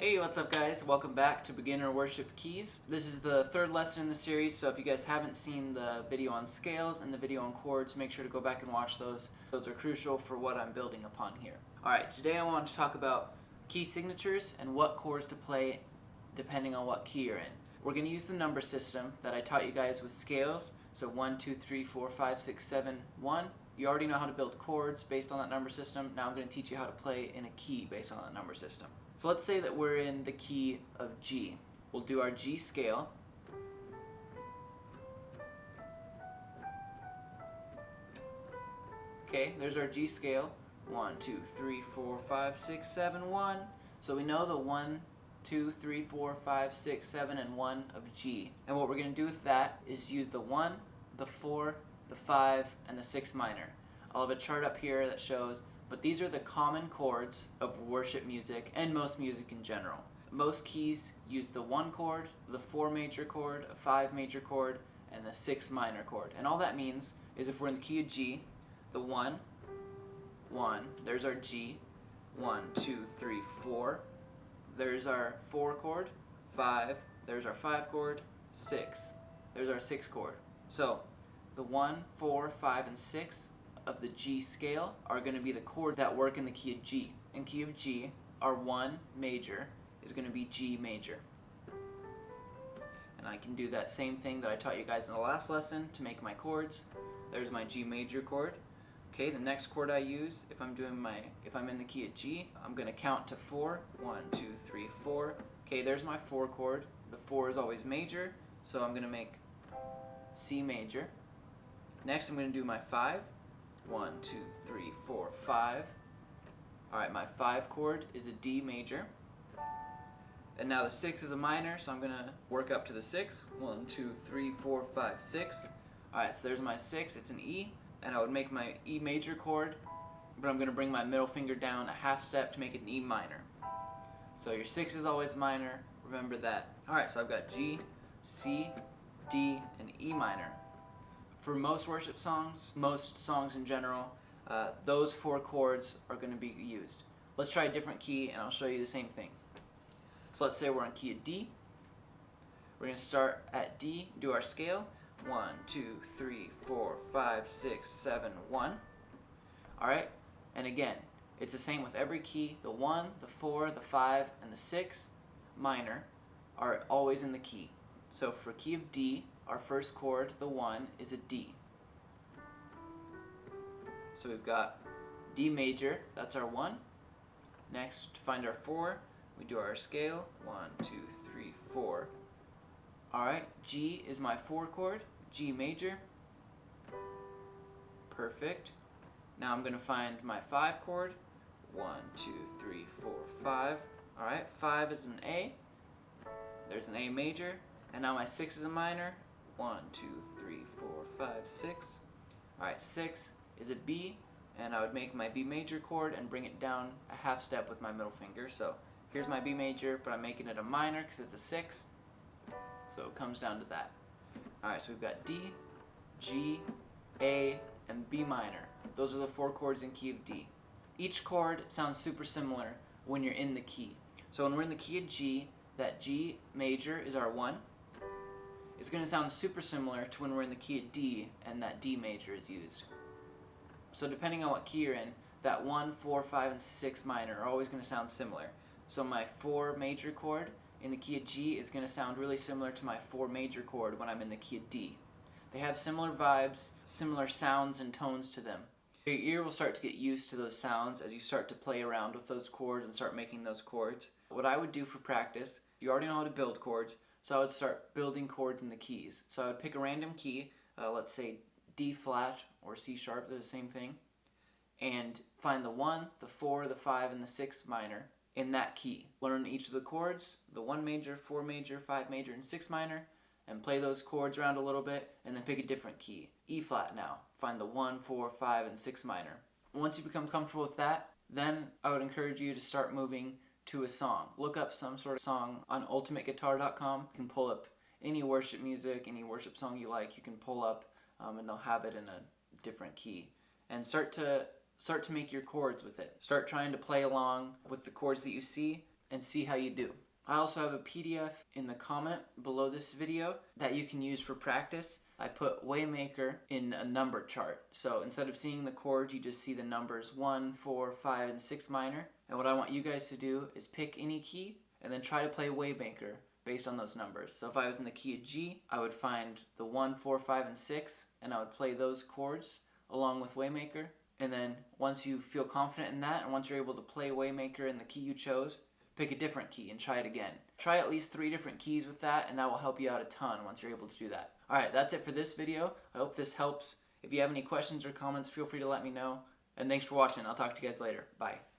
Hey, what's up guys? Welcome back to Beginner Worship Keys. This is the third lesson in the series, so if you guys haven't seen the video on scales and the video on chords, make sure to go back and watch those. Those are crucial for what I'm building upon here. Alright, today I want to talk about key signatures and what chords to play depending on what key you're in. We're going to use the number system that I taught you guys with scales, so 1, 2, 3, 4, 5, 6, 7, 1. You already know how to build chords based on that number system. Now I'm going to teach you how to play in a key based on that number system. So let's say that we're in the key of G. We'll do our G scale. Okay, there's our G scale. 1, 2, 3, 4, 5, 6, 7, 1. So we know the 1, 2, 3, 4, 5, 6, 7, and 1 of G. And what we're going to do with that is use the 1, the 4, the 5, and the 6 minor. I'll have a chart up here that shows, but these are the common chords of worship music and most music in general. Most keys use the 1 chord, the 4 major chord, a 5 major chord, and the 6 minor chord. And all that means is if we're in the key of G, the 1, 1, there's our G, 1, 2, 3, 4, there's our 4 chord, 5, there's our 5 chord, 6, there's our 6 chord. So the 1, 4, 5, and 6 of the G scale are going to be the chords that work in the key of G. In key of G, our 1 major is going to be G major. And I can do that same thing that I taught you guys in the last lesson to make my chords. There's my G major chord. Okay, the next chord I use, if I'm in the key of G, I'm going to count to 4. 1, 2, 3, 4. Okay, there's my 4 chord. The 4 is always major, so I'm going to make C major. Next I'm going to do my 5. 1, 2, 3, 4, 5. Alright, my 5 chord is a D major. And now the 6 is a minor, so I'm going to work up to the 6. 1, 2, 3, 4, 5, 6. Alright, so there's my 6, it's an E. And I would make my E major chord, but I'm going to bring my middle finger down a half step to make it an E minor. So your 6 is always minor, remember that. Alright, so I've got G, C, D, and E minor. For most worship songs, most songs in general, those 4 chords are going to be used. Let's try a different key and I'll show you the same thing. So let's say we're in key of D. We're going to start at D, do our scale. 1, 2, 3, 4, 5, 6, 7, 1. Alright, and again, it's the same with every key. The 1, the 4, the 5, and the 6 minor are always in the key. So for key of D, our first chord, the 1, is a D. So we've got D major, that's our 1. Next, to find our 4, we do our scale. 1, 2, 3, 4. Alright, G is my 4 chord, G major. Perfect. Now I'm going to find my 5 chord. 1, 2, 3, 4, 5. Alright, 5 is an A. There's an A major. And now my 6 is a minor. 1, 2, 3, 4, 5, 6. Alright, 6 is a B. And I would make my B major chord and bring it down a half step with my middle finger. So here's my B major, but I'm making it a minor because it's a 6. So it comes down to that. Alright, so we've got D, G, A, and B minor. Those are the 4 chords in key of D. Each chord sounds super similar when you're in the key. So when we're in the key of G, that G major is our 1. It's going to sound super similar to when we're in the key of D and that D major is used. So depending on what key you're in, that 1, 4, 5, and 6 minor are always going to sound similar. So my 4 major chord in the key of G is going to sound really similar to my 4 major chord when I'm in the key of D. They have similar vibes, similar sounds and tones to them. Your ear will start to get used to those sounds as you start to play around with those chords and start making those chords. What I would do for practice, you already know how to build chords, so I would start building chords in the keys. So I would pick a random key, let's say D flat or C sharp, they're the same thing, and find the 1, the 4, the 5, and the 6 minor in that key. Learn each of the chords, the 1 major, 4 major, 5 major, and 6 minor, and play those chords around a little bit, and then pick a different key. E flat now. Find the 1, 4, 5, and 6 minor. Once you become comfortable with that, then I would encourage you to start moving to a song. Look up some sort of song on ultimateguitar.com. You can pull up any worship music, any worship song you like, you can pull up and they'll have it in a different key. And start to make your chords with it. Start trying to play along with the chords that you see and see how you do. I also have a PDF in the comment below this video that you can use for practice. I put Waymaker in a number chart. So instead of seeing the chords, you just see the numbers 1, 4, 5, and 6 minor. And what I want you guys to do is pick any key and then try to play Waymaker based on those numbers. So if I was in the key of G, I would find the 1, 4, 5, and 6, and I would play those chords along with Waymaker. And then once you feel confident in that, and once you're able to play Waymaker in the key you chose, pick a different key and try it again. Try at least 3 different keys with that, and that will help you out a ton once you're able to do that. Alright, that's it for this video. I hope this helps. If you have any questions or comments, feel free to let me know. And thanks for watching. I'll talk to you guys later. Bye.